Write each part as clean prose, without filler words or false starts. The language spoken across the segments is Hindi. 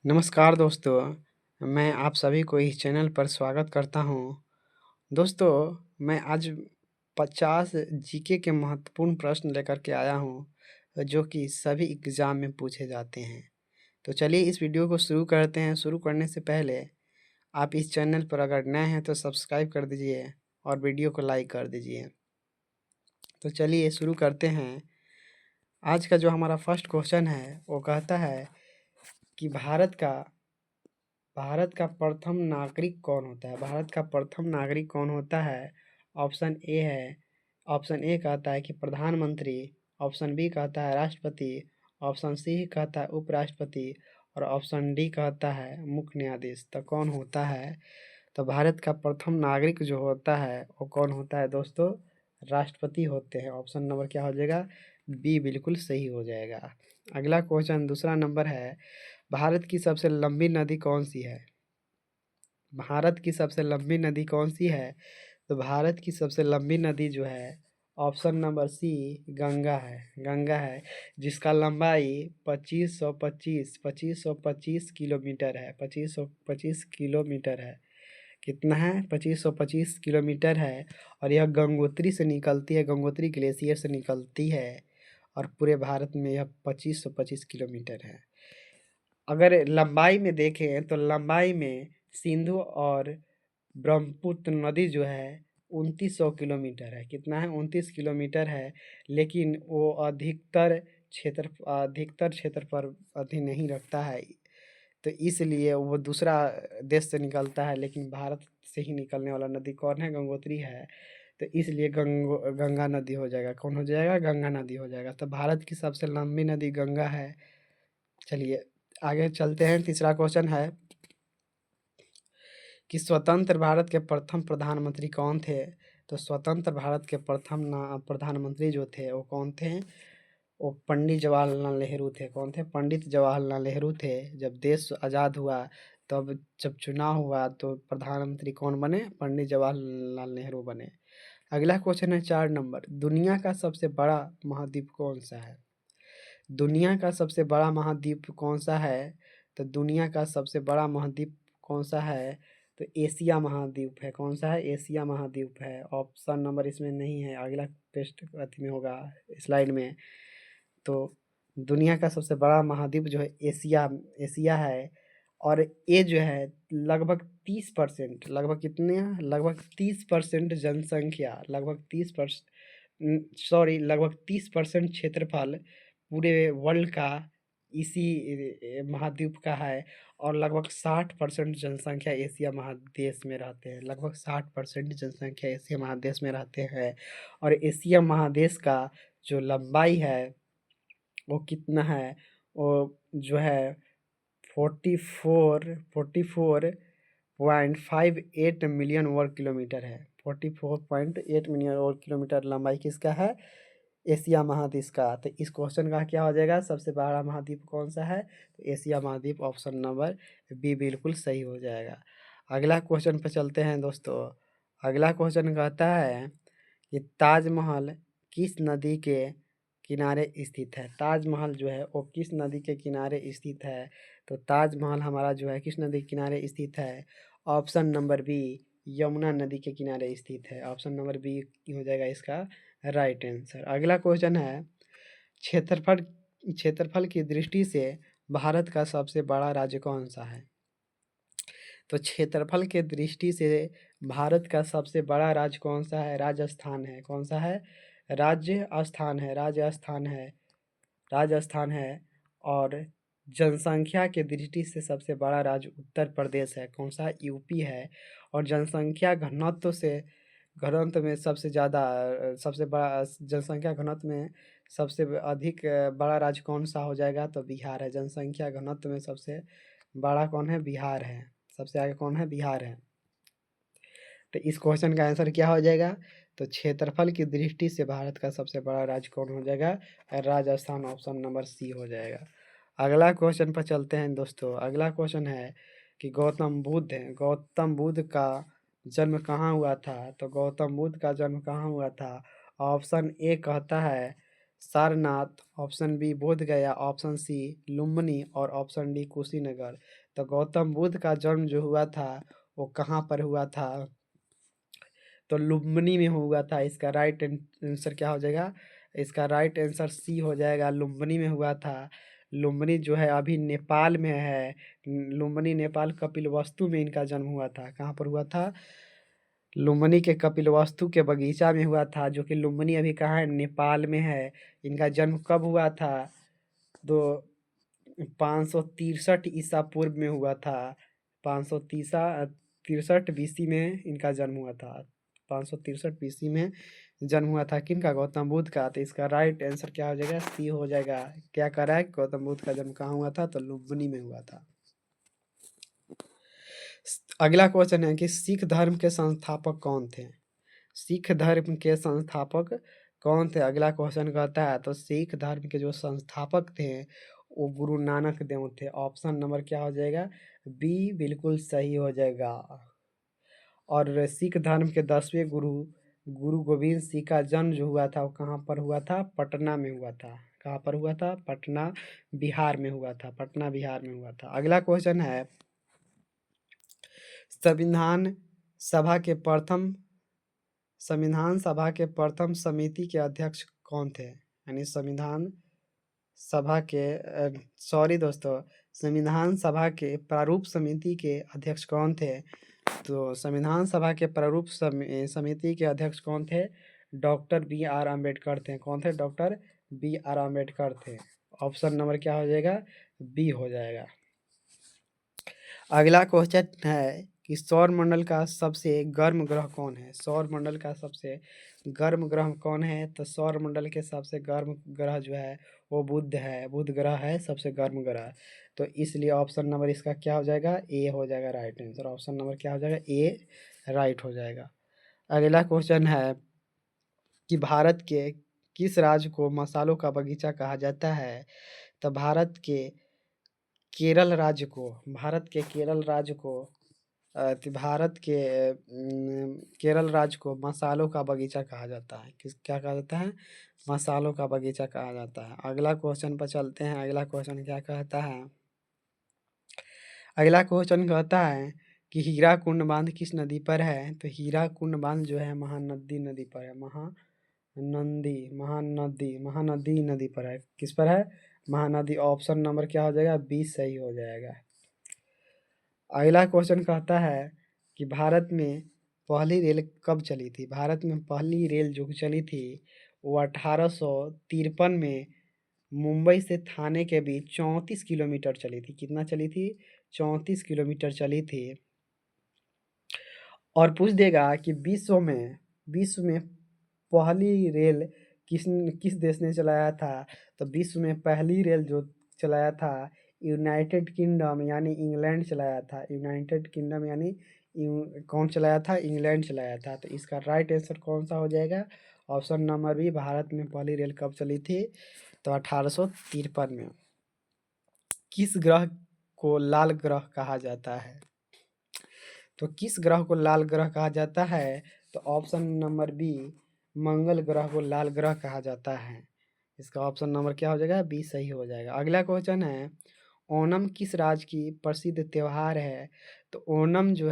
नमस्कार दोस्तों, मैं आप सभी को इस चैनल पर स्वागत करता हूँ। दोस्तों, मैं आज 50 जीके के महत्वपूर्ण प्रश्न लेकर के आया हूँ, जो कि सभी एग्ज़ाम में पूछे जाते हैं। तो चलिए इस वीडियो को शुरू करते हैं। शुरू करने से पहले आप इस चैनल पर अगर नए हैं तो सब्सक्राइब कर दीजिए और वीडियो को लाइक कर दीजिए। तो चलिए शुरू करते हैं। आज का जो हमारा फर्स्ट क्वेश्चन है, वो कहता है कि भारत का प्रथम नागरिक कौन होता है? भारत का प्रथम नागरिक कौन होता है? ऑप्शन ए है ऑप्शन ए कहता है कि प्रधानमंत्री, ऑप्शन बी कहता है राष्ट्रपति, ऑप्शन सी कहता है उपराष्ट्रपति और ऑप्शन डी कहता है मुख्य न्यायाधीश। तो कौन होता है? तो भारत का प्रथम नागरिक जो होता है वो कौन होता है दोस्तों? राष्ट्रपति होते हैं। ऑप्शन नंबर क्या हो जाएगा? बी बिल्कुल सही हो जाएगा। अगला क्वेश्चन दूसरा नंबर है, भारत की सबसे लंबी नदी कौन सी है? भारत की सबसे लंबी नदी कौन सी है? तो भारत की सबसे लंबी नदी जो है, ऑप्शन नंबर सी गंगा है, जिसका लंबाई 2525 किलोमीटर है। 2525 किलोमीटर है। कितना है? 2525 किलोमीटर है। और यह गंगोत्री से निकलती है, गंगोत्री ग्लेशियर से निकलती है। और पूरे भारत में यह 2525 किलोमीटर है। अगर लंबाई में देखें तो लंबाई में सिंधु और ब्रह्मपुत्र नदी जो है 2900 किलोमीटर है। कितना है? 29 किलोमीटर है। लेकिन वो अधिकतर क्षेत्र पर अति नहीं रखता है, तो इसलिए वो दूसरा देश से निकलता है। लेकिन भारत से ही निकलने वाला नदी कौन है? गंगोत्री है। तो इसलिए गंगा नदी हो जाएगा। कौन हो जाएगा? गंगा नदी हो जाएगा। तो भारत की सबसे लंबी नदी गंगा है। चलिए आगे चलते हैं। तीसरा क्वेश्चन है कि स्वतंत्र भारत के प्रथम प्रधानमंत्री कौन थे? तो स्वतंत्र भारत के प्रथम प्रधानमंत्री जो थे वो कौन थे? वो पंडित जवाहरलाल नेहरू थे। कौन थे? पंडित जवाहरलाल नेहरू थे। जब देश आज़ाद हुआ, तब जब चुनाव हुआ तो प्रधानमंत्री कौन बने? पंडित जवाहरलाल नेहरू बने। अगला क्वेश्चन है 4 नंबर, दुनिया का सबसे बड़ा महाद्वीप कौन सा है? दुनिया का सबसे बड़ा महाद्वीप कौन सा है? तो दुनिया का सबसे बड़ा महाद्वीप कौन सा है? तो एशिया महाद्वीप है। कौन सा है? एशिया महाद्वीप है। ऑप्शन नंबर इसमें नहीं है, अगला टेस्ट अथी में होगा, स्लाइड में। तो दुनिया का सबसे बड़ा महाद्वीप जो है एशिया एशिया है। और ये जो है लगभग 30%, लगभग कितने हैं? लगभग 30% जनसंख्या, लगभग 30% क्षेत्रफल पूरे वर्ल्ड का इसी महाद्वीप का है। और लगभग 60% जनसंख्या एशिया महादेश में रहते हैं। लगभग 60% जनसंख्या एशिया महादेश में रहते हैं। और एशिया महादेश का जो लंबाई है वो कितना है? वो जो है 44.58 मिलियन वर्ग किलोमीटर है। 44.8 मिलियन वर्ग किलोमीटर लंबाई किसका है? एशिया महाद्वीप का। तो इस क्वेश्चन का क्या हो जाएगा? सबसे बड़ा महाद्वीप कौन सा है? तो एशिया महाद्वीप, ऑप्शन नंबर बी बिल्कुल सही हो जाएगा। अगला क्वेश्चन पर चलते हैं दोस्तों। अगला क्वेश्चन कहता है कि ताजमहल किस नदी के किनारे स्थित है? ताजमहल जो है वो किस नदी के किनारे स्थित है? तो ताजमहल हमारा जो है किस नदी के किनारे स्थित है? ऑप्शन नंबर बी, यमुना नदी के किनारे स्थित है। ऑप्शन नंबर बी हो जाएगा इसका राइट आंसर। अगला क्वेश्चन है, क्षेत्रफल क्षेत्रफल की दृष्टि से भारत का सबसे बड़ा राज्य कौन सा है? तो क्षेत्रफल के दृष्टि से भारत का सबसे बड़ा राज्य कौन सा है? राजस्थान है। कौन सा है? राजस्थान है। और जनसंख्या के दृष्टि से सबसे बड़ा राज्य उत्तर प्रदेश है। कौन सा? यूपी है। और जनसंख्या घनत्व में सबसे ज़्यादा सबसे बड़ा जनसंख्या घनत्व में सबसे अधिक बड़ा राज्य कौन सा हो जाएगा? तो बिहार है। जनसंख्या घनत्व में सबसे बड़ा कौन है? बिहार है। सबसे आगे कौन है? बिहार है। तो इस क्वेश्चन का आंसर क्या हो जाएगा? तो क्षेत्रफल की दृष्टि से भारत का सबसे बड़ा राज्य कौन हो जाएगा? राजस्थान, ऑप्शन नंबर सी हो जाएगा। अगला क्वेश्चन पर चलते हैं दोस्तों। अगला क्वेश्चन है कि गौतम बुद्ध का जन्म कहाँ हुआ था? तो गौतम बुद्ध का जन्म कहाँ हुआ था? ऑप्शन ए कहता है सारनाथ, ऑप्शन बी बोध गया, ऑप्शन सी लुम्बिनी और ऑप्शन डी कुशीनगर। तो गौतम बुद्ध का जन्म जो हुआ था वो कहाँ पर हुआ था? तो लुम्बिनी में हुआ था। इसका राइट आंसर क्या हो जाएगा? इसका राइट आंसर सी हो जाएगा, लुम्बिनी में हुआ था। लुम्बिनी जो है अभी नेपाल में है। लुम्बिनी नेपाल कपिलवस्तु में इनका जन्म हुआ था। कहाँ पर हुआ था? लुम्बिनी के कपिलवस्तु के बगीचा में हुआ था, जो कि लुम्बिनी अभी कहाँ है? नेपाल में है। इनका जन्म कब हुआ था? तो 563 ईसा पूर्व में हुआ था। 563 बीसी में इनका जन्म हुआ था। 563 बीसी में जन्म हुआ था किनका? गौतम बुद्ध का। तो इसका राइट आंसर क्या हो जाएगा? सी हो जाएगा। क्या करा है? गौतम बुद्ध का जन्म कहाँ हुआ था? तो लुम्बिनी में हुआ था। अगला क्वेश्चन है कि सिख धर्म के संस्थापक कौन थे? सिख धर्म के संस्थापक कौन थे? अगला क्वेश्चन कहता है, तो सिख धर्म के जो संस्थापक थे वो गुरु नानक देव थे। ऑप्शन नंबर क्या हो जाएगा? बी बिल्कुल सही हो जाएगा। और सिख धर्म के 10वें गुरु गुरु गोविंद सिंह का जन्म जो हुआ था वो कहाँ पर हुआ था? पटना में हुआ था। कहाँ पर हुआ था? पटना बिहार में हुआ था। पटना बिहार में हुआ था। अगला क्वेश्चन है, संविधान सभा के प्रथम संविधान सभा के प्रथम समिति के अध्यक्ष कौन थे? यानी संविधान सभा के सॉरी दोस्तों, संविधान सभा के प्रारूप समिति के अध्यक्ष कौन थे? तो संविधान सभा के प्रारूप समिति के अध्यक्ष कौन थे? डॉक्टर बी आर अम्बेडकर थे। कौन थे? डॉक्टर बी आर अम्बेडकर थे। ऑप्शन नंबर क्या हो जाएगा? बी हो जाएगा। अगला क्वेश्चन है कि सौर मंडल का सबसे गर्म ग्रह कौन है? सौर मंडल का सबसे गर्म ग्रह कौन है? तो सौर मंडल के सबसे गर्म ग्रह जो है वो बुध है। बुध ग्रह है सबसे गर्म ग्रह। तो इसलिए ऑप्शन नंबर इसका क्या हो जाएगा? ए हो जाएगा राइट आंसर। ऑप्शन नंबर क्या हो जाएगा? ए राइट हो जाएगा। अगला क्वेश्चन है कि भारत के किस राज्य को मसालों का बगीचा कहा जाता है? तो भारत के केरल राज्य को केरल राज्य को मसालों का बगीचा कहा जाता है। क्या कहा जाता है? मसालों का बगीचा कहा जाता है। अगला क्वेश्चन पर चलते हैं। अगला क्वेश्चन क्या कहता है? अगला क्वेश्चन कहता है कि हीराकुंड बांध किस नदी पर है? तो हीराकुंड बांध जो है महानदी नदी पर है। महानदी नदी पर है। किस पर है? महानदी। ऑप्शन नंबर क्या हो जाएगा? बी सही हो जाएगा। अगला क्वेश्चन कहता है कि भारत में पहली रेल कब चली थी? भारत में पहली रेल जो चली थी वो 1853 में मुंबई से थाने के बीच 34 किलोमीटर चली थी। कितना चली थी? 34 किलोमीटर चली थी। और पूछ देगा कि विश्व में पहली रेल किस देश ने चलाया था? तो विश्व में पहली रेल जो चलाया था यूनाइटेड किंगडम यानी इंग्लैंड चलाया था। यूनाइटेड किंगडम यानी कौन चलाया था? इंग्लैंड चलाया था। तो इसका राइट आंसर कौन सा हो जाएगा? Option number B. भारत में पहली रेल कब चली थी? तो 1853 में। किस ग्रह को लाल ग्रह कहा जाता है? तो किस ग्रह को लाल ग्रह कहा जाता है? तो ऑप्शन नंबर बी, मंगल ग्रह को लाल ग्रह कहा जाता है। इसका ऑप्शन नंबर क्या हो जाएगा? बी सही हो जाएगा। अगला क्वेश्चन है, ओणम किस राज्य की प्रसिद्ध त्योहार है? तो ओणम जो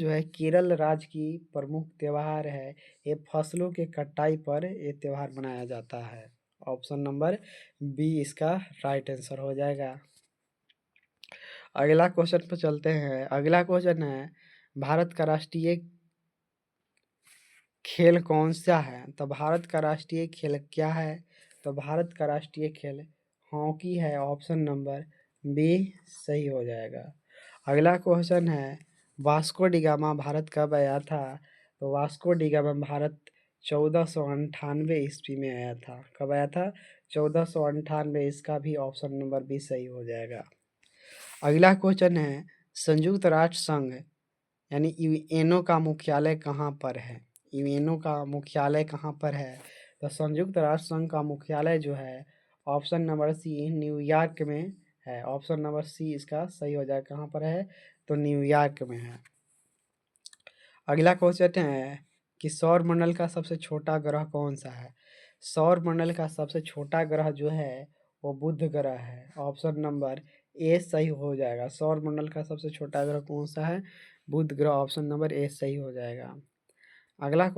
है केरल राज्य की प्रमुख त्योहार है। ये फसलों के कटाई पर ये त्योहार मनाया जाता है। ऑप्शन नंबर बी इसका राइट आंसर हो जाएगा। अगला क्वेश्चन पर चलते हैं। अगला क्वेश्चन है, भारत का राष्ट्रीय खेल कौन सा है? तो भारत का राष्ट्रीय खेल क्या है? तो भारत का राष्ट्रीय खेल हॉकी है। ऑप्शन नंबर बी सही हो जाएगा। अगला क्वेश्चन है, वास्को डिगामा भारत कब आया था? तो वास्को डिगामा भारत 1498 ईस्वी में आया था। कब आया था? 1498। इसका भी ऑप्शन नंबर बी सही हो जाएगा। अगला क्वेश्चन है, संयुक्त राष्ट्र संघ यानी यूएनओ का मुख्यालय कहाँ पर है? यूएनओ का मुख्यालय कहाँ पर है? तो संयुक्त राष्ट्र संघ का मुख्यालय जो है ऑप्शन नंबर सी न्यूयॉर्क में है। ऑप्शन नंबर सी इसका सही हो जाएगा। कहाँ पर है? तो न्यूयॉर्क में है। अगला क्वेश्चन है कि सौर मंडल का सबसे छोटा ग्रह कौन सा है? सौर मंडल का सबसे छोटा ग्रह जो है वो बुध ग्रह है। ऑप्शन नंबर ए सही हो जाएगा। सौर मंडल का सबसे छोटा ग्रह कौन सा है? बुध ग्रह। ऑप्शन नंबर ए सही हो जाएगा। अगला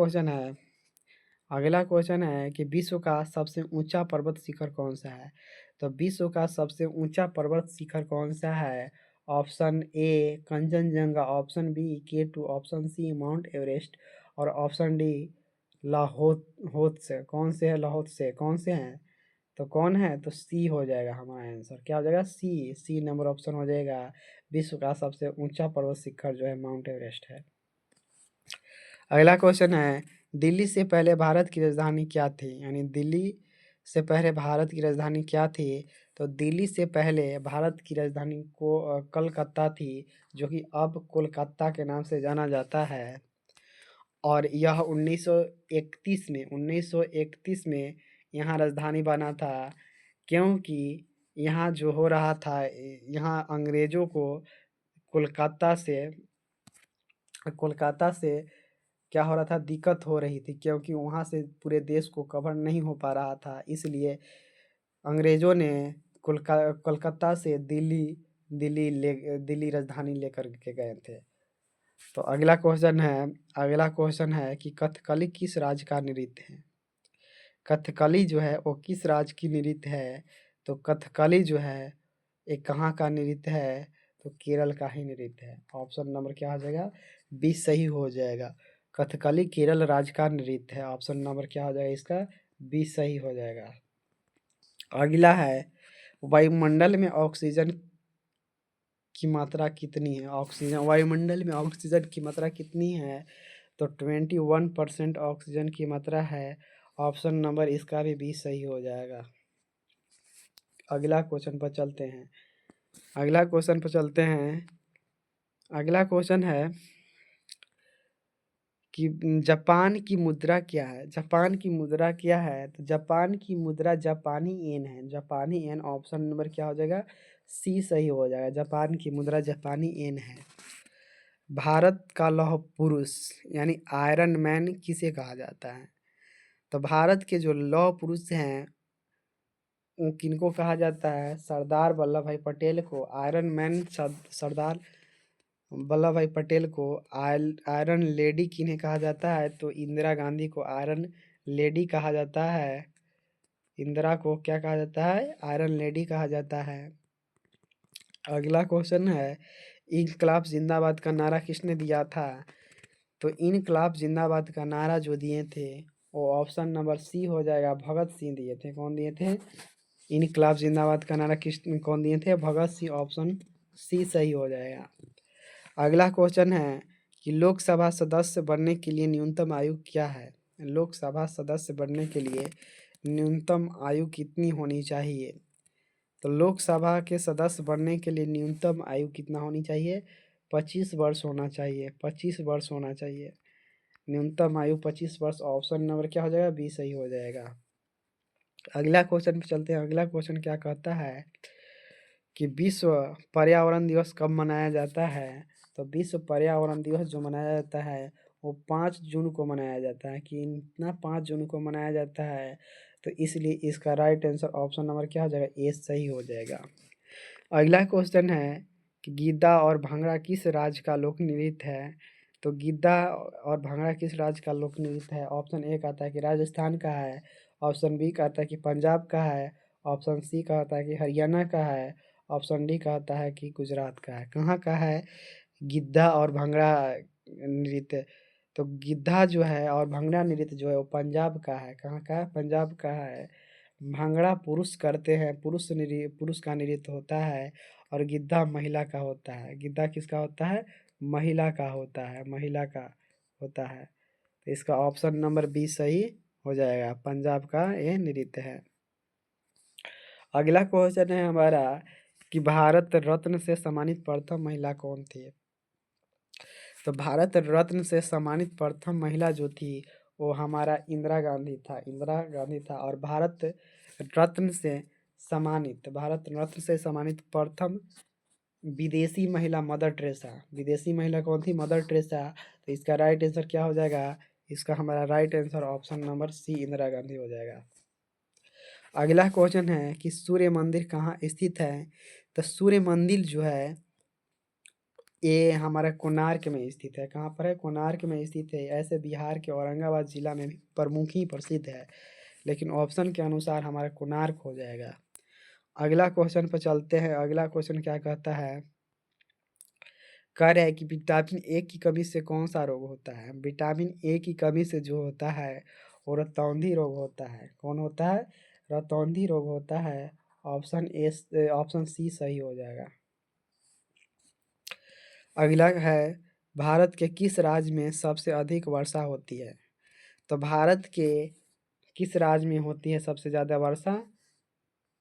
क्वेश्चन है कि विश्व का सबसे ऊंचा पर्वत शिखर कौन सा है? तो विश्व का सबसे ऊंचा पर्वत शिखर कौन सा है? Option A Kanchenjunga, option B K2, option C mount Everest और ऑप्शन डी लाहौत से। कौन से है? लाहौत से कौन से हैं? तो कौन है? तो सी हो जाएगा हमारा आंसर। क्या हो जाएगा? सी नंबर ऑप्शन हो जाएगा। विश्व का सबसे ऊंचा पर्वत शिखर जो है माउंट एवरेस्ट है। अगला क्वेश्चन है दिल्ली से पहले भारत की राजधानी क्या थी? यानी दिल्ली से पहले भारत की राजधानी क्या थी? तो दिल्ली से पहले भारत की राजधानी को कलकत्ता थी, जो कि अब कोलकाता के नाम से जाना जाता है। और यह 1931 में यहाँ राजधानी बना था, क्योंकि यहाँ जो हो रहा था, यहाँ अंग्रेज़ों को कोलकाता से क्या हो रहा था? दिक्कत हो रही थी, क्योंकि वहाँ से पूरे देश को कवर नहीं हो पा रहा था। इसलिए अंग्रेज़ों ने कोलकाता से दिल्ली राजधानी लेकर के गए थे। तो अगला क्वेश्चन है कि कथकली किस राज्य का नृत्य है? कथकली जो है वो किस राज्य की नृत्य है? तो कथकली जो है ये कहाँ का नृत्य है? तो केरल का ही नृत्य है। ऑप्शन नंबर क्या हो जाएगा? बी सही हो जाएगा। कथकली केरल राज्य का नृत्य है। ऑप्शन नंबर क्या हो जाएगा इसका? बी सही हो जाएगा। अगला है वायुमंडल में ऑक्सीजन की मात्रा कितनी है? वायुमंडल में ऑक्सीजन की मात्रा कितनी है? तो 21% ऑक्सीजन की मात्रा है। ऑप्शन नंबर इसका भी बी सही हो जाएगा। अगला क्वेश्चन पर चलते हैं। अगला क्वेश्चन है कि जापान की मुद्रा क्या है? जापान की मुद्रा क्या है? तो जापान की मुद्रा जापानी येन है। जापानी येन। ऑप्शन नंबर क्या हो जाएगा? सी सही हो जाएगा। जापान की मुद्रा जापानी येन है। भारत का लौह पुरुष यानी आयरन मैन किसे कहा जाता है? तो भारत के जो लौह पुरुष हैं वो किनको कहा जाता है? सरदार वल्लभ भाई पटेल को आयरन मैन, सरदार वल्लभ भाई पटेल को आयरन लेडी किन्हें कहा जाता है? तो इंदिरा गांधी को आयरन लेडी कहा जाता है। इंदिरा को क्या कहा जाता है? आयरन लेडी कहा जाता है। अगला क्वेश्चन है इनकलाब जिंदाबाद का नारा किसने दिया था? तो इनकलाब जिंदाबाद का नारा जो दिए थे वो ऑप्शन नंबर सी हो जाएगा। भगत सिंह दिए थे। कौन दिए थे? इनकलाब जिंदाबाद का नारा कौन दिए थे? भगत सिंह। ऑप्शन सी सही हो जाएगा। अगला क्वेश्चन है कि लोकसभा सदस्य बनने के लिए न्यूनतम आयु क्या है? लोकसभा सदस्य बनने के लिए न्यूनतम आयु कितनी होनी चाहिए? तो लोकसभा के सदस्य बनने के लिए न्यूनतम आयु कितना होनी चाहिए? 25 वर्ष होना चाहिए। 25 वर्ष होना चाहिए। न्यूनतम आयु 25 वर्ष। ऑप्शन नंबर क्या हो जाएगा? बी सही हो जाएगा। अगला क्वेश्चन पे चलते हैं। अगला क्वेश्चन क्या कहता है कि विश्व पर्यावरण दिवस कब मनाया जाता है? तो विश्व पर्यावरण दिवस जो मनाया जाता है वो 5 जून को मनाया जाता है। कि इतना 5 जून को मनाया जाता है, तो इसलिए इसका राइट आंसर ऑप्शन नंबर क्या हो जाएगा? ए सही हो जाएगा। अगला क्वेश्चन है कि गिद्दा और भांगड़ा किस राज्य का लोक नृत्य है? तो गिद्दा और भांगड़ा किस राज्य का लोक नृत्य है? ऑप्शन ए कहता है कि राजस्थान का है। ऑप्शन बी कहता है कि पंजाब का है। ऑप्शन सी कहता है कि हरियाणा का है। ऑप्शन डी कहता है कि गुजरात का है। कहाँ का है गिद्धा और भांगड़ा नृत्य? तो गिद्धा जो है और भांगड़ा नृत्य जो है वो पंजाब का है। कहाँ का है? पंजाब का है। भांगड़ा पुरुष करते हैं, पुरुष का नृत्य होता है। और गिद्धा महिला का होता है। गिद्धा किसका होता है? महिला का होता है। महिला का होता है। तो इसका ऑप्शन नंबर बी सही हो जाएगा। पंजाब का ये नृत्य है। अगला क्वेश्चन है हमारा कि भारत रत्न से सम्मानित प्रथम महिला कौन थी? तो भारत रत्न से सम्मानित प्रथम महिला जो थी वो हमारा इंदिरा गांधी था। और भारत रत्न से सम्मानित प्रथम विदेशी महिला मदर टेरेसा। विदेशी महिला कौन थी? Mother Teresa. तो इसका राइट आंसर क्या हो जाएगा? इसका हमारा right answer option number C Indira Gandhi हो जाएगा। अगला क्वेश्चन है कि सूर्य मंदिर कहाँ स्थित है। तो सूर्य मंदिर जो है ये हमारा कोणार्क में स्थित है। कहाँ पर है? कोणार्क में स्थित है। ऐसे बिहार के औरंगाबाद जिला में भी प्रमुख ही प्रसिद्ध है, लेकिन ऑप्शन के अनुसार हमारा कोणार्क हो जाएगा। अगला क्वेश्चन पर चलते हैं। अगला क्वेश्चन क्या कहता है, कह रहा है कि विटामिन ए की कमी से कौन सा रोग होता है। विटामिन ए की कमी से जो होता है वो रतौंधी रोग होता है। कौन होता है? रतौंधी रोग होता है। ऑप्शन सी सही हो जाएगा। अगला है, भारत के किस राज्य में सबसे अधिक वर्षा होती है। तो भारत के किस राज्य में होती है सबसे ज़्यादा वर्षा?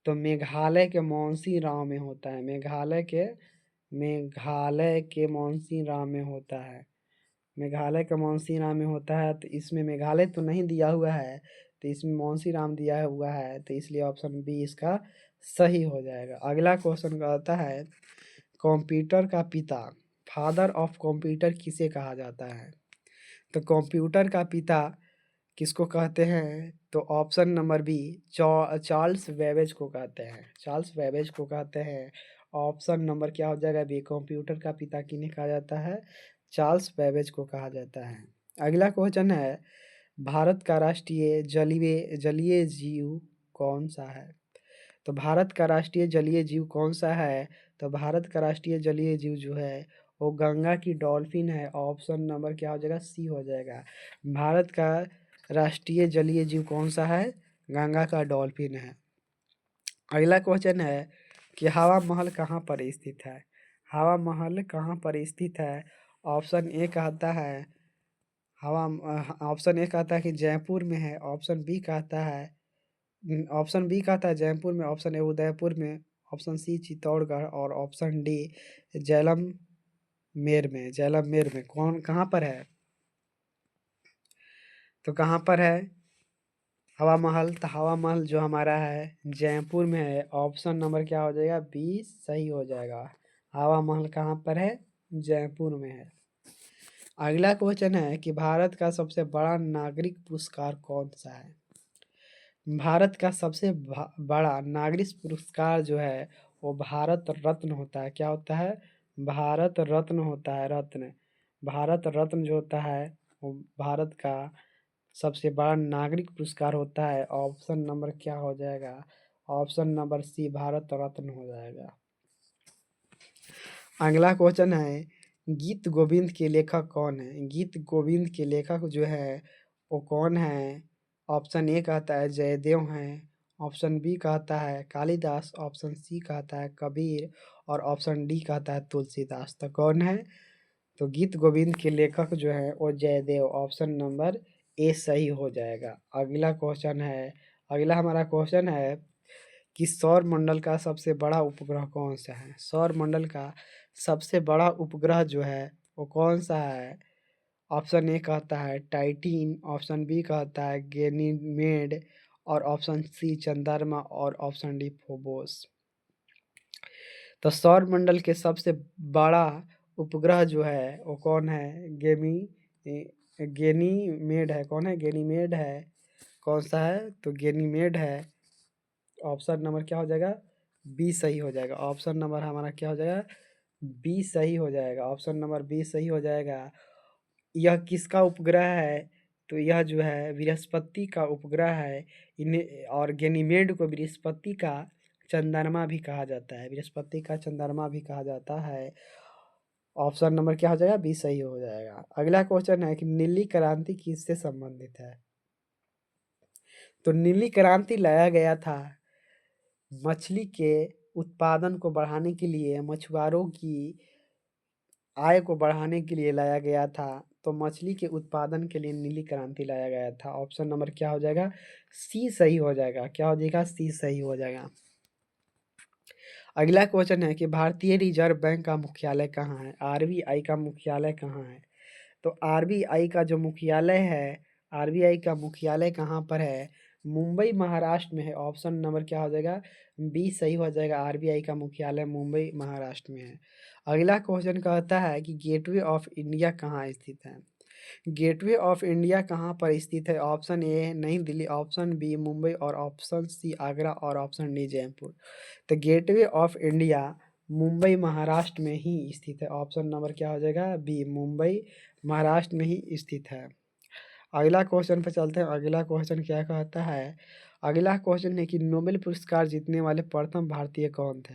तो मेघालय के मौंसीराम में होता है। मेघालय के मौंसीराम में होता है। मेघालय का मौंसीराम में होता है। तो इसमें मेघालय तो नहीं दिया हुआ है, तो इसमें मौंसीराम दिया हुआ है, तो इसलिए ऑप्शन बी इसका सही हो जाएगा। अगला क्वेश्चन कहता है, कंप्यूटर का पिता, फादर ऑफ कंप्यूटर किसे कहा जाता है। तो कंप्यूटर का पिता किसको कहते हैं? तो option number B Charles Babbage को कहते हैं। चार्ल्स बेबेज को कहते हैं। ऑप्शन नंबर क्या हो जाएगा? बी। कंप्यूटर का पिता किन्हें कहा जाता है? चार्ल्स बेबेज को कहा जाता है। अगला क्वेश्चन है, भारत का राष्ट्रीय जलीय जलीय जीव कौन सा है। तो भारत का राष्ट्रीय जलीय जीव कौन सा है? तो भारत का राष्ट्रीय जलीय जीव जो है वो गंगा की डॉल्फिन है। ऑप्शन नंबर क्या हो जाएगा? सी हो जाएगा। भारत का राष्ट्रीय जलीय जीव कौन सा है? गंगा का डॉल्फिन है। अगला क्वेश्चन है कि हवा महल कहाँ पर स्थित है। हवा महल कहाँ पर स्थित है? ऑप्शन ए कहता है ऑप्शन ए कहता है कि जयपुर में है। ऑप्शन बी कहता है जयपुर में। ऑप्शन ए उदयपुर में। ऑप्शन सी चित्तौड़गढ़ और ऑप्शन डी जैसलमेर में कौन कहाँ पर है? तो कहाँ पर है हवा महल? तो हवा महल जो हमारा है जयपुर में है। ऑप्शन नंबर क्या हो जाएगा? बी सही हो जाएगा। हवा महल कहाँ पर है? जयपुर में है। अगला क्वेश्चन है कि भारत का सबसे बड़ा नागरिक पुरस्कार कौन सा है। भारत का सबसे बड़ा नागरिक पुरस्कार जो है वो भारत रत्न होता है। क्या होता है? भारत रत्न होता है। भारत रत्न जो होता है वो भारत का सबसे बड़ा नागरिक पुरस्कार होता है। ऑप्शन नंबर क्या हो जाएगा? ऑप्शन नंबर सी भारत रत्न हो जाएगा। अगला क्वेश्चन है, गीत गोविंद के लेखक कौन है। गीत गोविंद के लेखक जो है वो कौन है? ऑप्शन ए कहता है जयदेव हैं। ऑप्शन बी कहता है कालिदास। ऑप्शन सी कहता है कबीर और ऑप्शन डी कहता है तुलसीदास। तो कौन है? तो गीत गोविंद के लेखक जो है वो जयदेव। ऑप्शन नंबर ए सही हो जाएगा। अगला हमारा क्वेश्चन है कि सौर मंडल का सबसे बड़ा उपग्रह कौन सा है। सौर मंडल का सबसे बड़ा उपग्रह जो है वो कौन सा है? ऑप्शन ए कहता है टाइटिन। ऑप्शन बी कहता है गैनीमेड और ऑप्शन सी चंद्रमा और ऑप्शन डी फोबोस। तो सौर मंडल के सबसे बड़ा उपग्रह जो है वो कौन है? गैनीमेड है। कौन है? गैनीमेड है। कौन सा है? तो गैनीमेड है। ऑप्शन नंबर क्या हो जाएगा? बी सही हो जाएगा। ऑप्शन नंबर हमारा क्या हो जाएगा? बी सही हो जाएगा। ऑप्शन नंबर बी सही हो जाएगा। यह किसका उपग्रह है? तो यह जो है बृहस्पति का उपग्रह है। इन्हें और गैनीमेड को बृहस्पति का चंद्रमा भी कहा जाता है। बृहस्पति का चंद्रमा भी कहा जाता है। ऑप्शन नंबर क्या हो जाएगा? बी सही हो जाएगा। अगला क्वेश्चन है कि नीली क्रांति किससे संबंधित है। तो नीली क्रांति लाया गया था मछली के उत्पादन को बढ़ाने के लिए, मछुआरों की आय को बढ़ाने के लिए लाया गया था। तो मछली के उत्पादन के लिए नीली क्रांति लाया गया था। ऑप्शन नंबर क्या हो जाएगा? सी सही हो जाएगा। क्या हो जाएगा? सी सही हो जाएगा। अगला क्वेश्चन है कि भारतीय रिजर्व बैंक का मुख्यालय कहाँ है। आरबीआई का मुख्यालय कहाँ है। तो आरबीआई का जो मुख्यालय है, आरबीआई का मुख्यालय कहाँ पर है? मुंबई महाराष्ट्र में है। ऑप्शन नंबर क्या हो जाएगा? बी सही हो जाएगा। आरबीआई का मुख्यालय मुंबई महाराष्ट्र में है। अगला क्वेश्चन कहता है कि गेटवे ऑफ इंडिया कहाँ स्थित है। गेटवे ऑफ इंडिया कहाँ पर स्थित है? ऑप्शन ए नई दिल्ली, ऑप्शन बी मुंबई और ऑप्शन सी आगरा और ऑप्शन डी जयपुर। तो gateway of India Mumbai Maharashtra में ही स्थित है। ऑप्शन नंबर क्या हो जाएगा? बी, मुंबई महाराष्ट्र में ही स्थित है। अगला क्वेश्चन पे चलते हैं। अगला क्वेश्चन क्या कहता है? अगला क्वेश्चन है कि नोबेल पुरस्कार जीतने वाले प्रथम भारतीय कौन थे?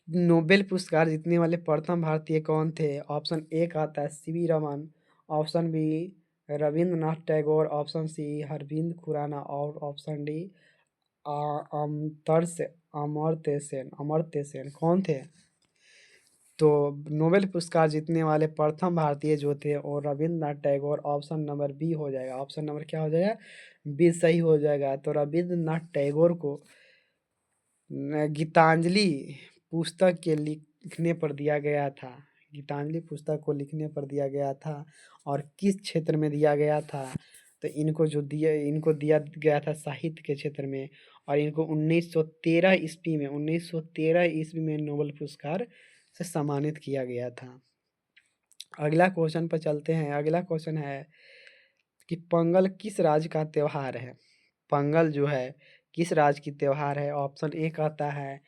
नोबेल पुरस्कार जीतने वाले प्रथम भारतीय कौन थे? ऑप्शन ए कहता है C V Raman, option B Rabindranath Tagore, option C Harvind Khurana और ऑप्शन डी अमर्त्य सेन कौन थे? तो नोबेल पुरस्कार जीतने वाले प्रथम भारतीय जो थे वो Rabindranath Tagore. Option number B हो जाएगा। ऑप्शन नंबर क्या हो जाएगा? बी सही हो जाएगा। तो रविंद्रनाथ टैगोर को गीतांजलि पुस्तक के लिखने पर दिया गया था। गीतांजलि पुस्तक को लिखने पर दिया गया था और किस क्षेत्र में दिया गया था? तो इनको दिया गया था साहित्य के क्षेत्र में और इनको 1913 ईस्वी में नोबेल पुरस्कार से सम्मानित किया गया था। अगला क्वेश्चन पर चलते हैं। अगला क्वेश्चन है कि पोंगल किस राज्य का त्यौहार है? पोंगल जो है किस राज्य की त्यौहार है? ऑप्शन ए कहता है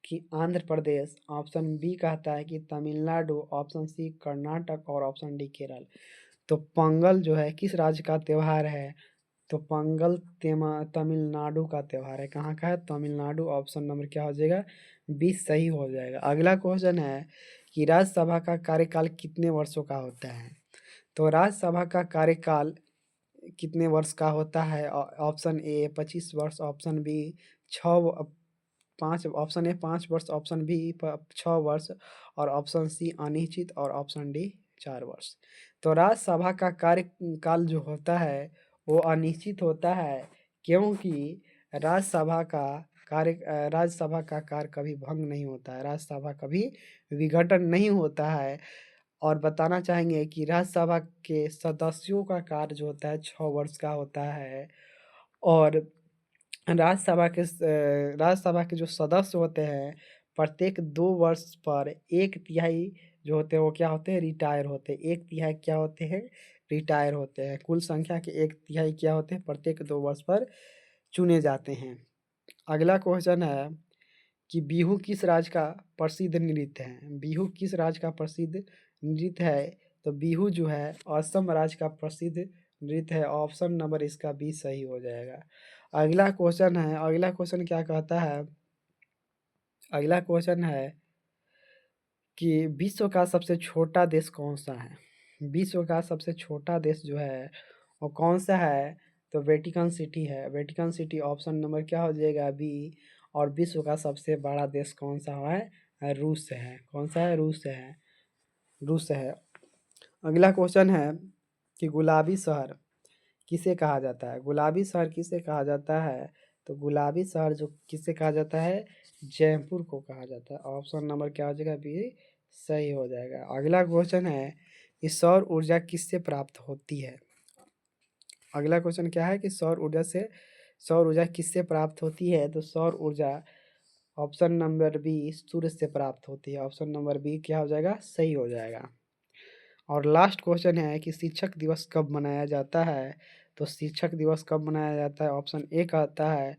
कि आंध्र प्रदेश, ऑप्शन बी कहता है कि तमिलनाडु, ऑप्शन सी कर्नाटक और ऑप्शन डी केरल। तो पोंगल जो है किस राज्य का त्यौहार है? तो पोंगल तमिलनाडु का त्यौहार है। कहाँ का है? तमिलनाडु। ऑप्शन नंबर क्या हो जाएगा? बी सही हो जाएगा। अगला क्वेश्चन है कि राज्यसभा का कार्यकाल कितने वर्षों का होता है? तो राज्यसभा का कार्यकाल कितने वर्ष का होता है? ऑप्शन ए 25 वर्ष, ऑप्शन बी 5 ऑप्शन ए 5 वर्ष, ऑप्शन बी 6 वर्ष और ऑप्शन सी अनिश्चित और ऑप्शन डी 4 वर्ष। तो राज्यसभा का कार्यकाल जो होता है वो अनिश्चित होता है, क्योंकि राज्यसभा का कार्य कभी भंग नहीं होता है, राज्यसभा कभी विघटन नहीं होता है। और बताना चाहेंगे कि राज्यसभा के सदस्यों का कार्य जो होता है 6 वर्ष का होता है और राज्यसभा के जो सदस्य होते हैं प्रत्येक 2 वर्ष पर 1/3 जो होते हैं वो क्या होते हैं? रिटायर होते हैं। 1/3 क्या होते हैं? रिटायर होते हैं। कुल संख्या के 1/3 क्या होते हैं? प्रत्येक 2 वर्ष पर चुने जाते हैं। अगला क्वेश्चन है कि बिहू किस राज्य का प्रसिद्ध नृत्य है? बिहू किस राज्य का प्रसिद्ध नृत्य है? तो बिहू जो है असम राज्य का प्रसिद्ध नृत्य है। ऑप्शन नंबर इसका बी सही हो जाएगा। अगला क्वेश्चन है। अगला क्वेश्चन क्या कहता है? अगला क्वेश्चन है कि विश्व का सबसे छोटा देश कौन सा है? विश्व का सबसे छोटा देश जो है वो कौन सा है? तो वेटिकन सिटी है। Vatican city. ऑप्शन नंबर क्या हो जाएगा? बी। और विश्व का सबसे बड़ा देश कौन सा है? रूस है। कौन सा है? रूस है। रूस है। अगला क्वेश्चन है कि गुलाबी शहर किसे कहा जाता है? गुलाबी शहर किसे कहा जाता है? तो गुलाबी शहर जो किसे कहा जाता है? जयपुर को कहा जाता है। ऑप्शन नंबर क्या हो जाएगा? बी सही हो जाएगा। अगला क्वेश्चन है कि सौर ऊर्जा किससे प्राप्त होती है? अगला क्वेश्चन क्या है कि सौर ऊर्जा किससे प्राप्त होती है? तो सौर ऊर्जा ऑप्शन नंबर बी सूर्य से प्राप्त होती है। ऑप्शन नंबर बी क्या हो जाएगा? सही हो जाएगा। और लास्ट क्वेश्चन है कि शिक्षक दिवस कब मनाया जाता है? तो शिक्षक दिवस कब मनाया जाता है? ऑप्शन ए कहता है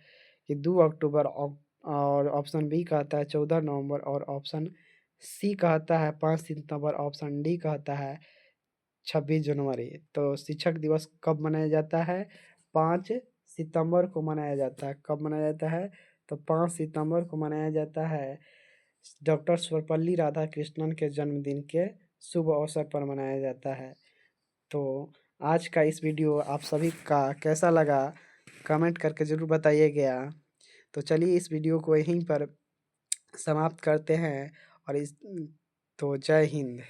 कि 2 अक्टूबर और ऑप्शन बी कहता है 14 नवंबर और ऑप्शन सी कहता है 5 सितंबर, ऑप्शन डी कहता है 26 जनवरी। तो शिक्षक दिवस कब मनाया जाता है? 5 सितंबर को मनाया जाता है। कब मनाया जाता है? तो 5 सितंबर को मनाया जाता है। डॉक्टर सर्वपल्ली राधाकृष्णन के जन्मदिन के शुभ अवसर पर मनाया जाता है। तो आज का इस वीडियो आप सभी का कैसा लगा कमेंट करके ज़रूर बताइएगा। तो चलिए इस वीडियो को यहीं पर समाप्त करते हैं और तो जय हिंद।